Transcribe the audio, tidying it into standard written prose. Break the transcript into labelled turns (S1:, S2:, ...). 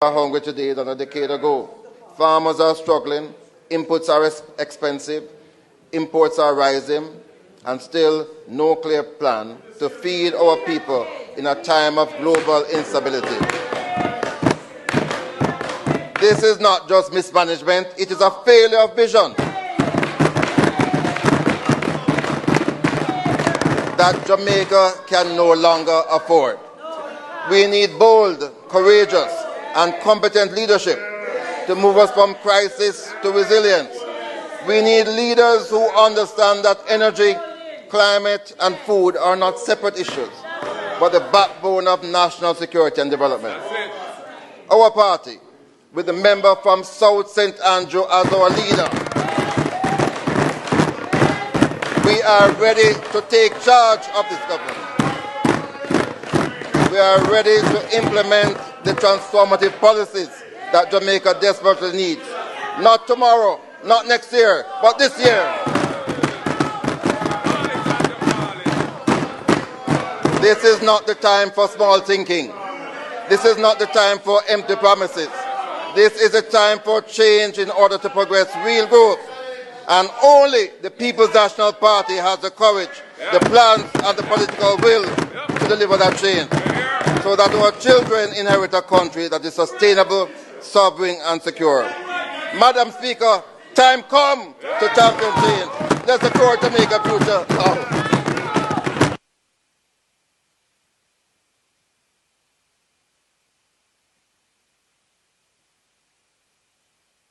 S1: are hungry today than a decade ago. Farmers are struggling, inputs are expensive, imports are rising, and still no clear plan to feed our people in a time of global instability. This is not just mismanagement, it is a failure of vision that Jamaica can no longer afford. We need bold, courageous, and competent leadership to move us from crisis to resilience. We need leaders who understand that energy, climate, and food are not separate issues, but the backbone of national security and development. Our party, with the member from South St. Andrew as our leader, we are ready to take charge of this government. We are ready to implement the transformative policies that Jamaica desperately needs. Not tomorrow, not next year, but this year. This is not the time for small thinking. This is not the time for empty promises. This is a time for change in order to progress real growth. And only the People's National Party has the courage, the plans, and the political will to deliver that change, so that our children inherit a country that is sustainable, sovereign, and secure. Madam Speaker, time come to champion change. Let's support to make a future.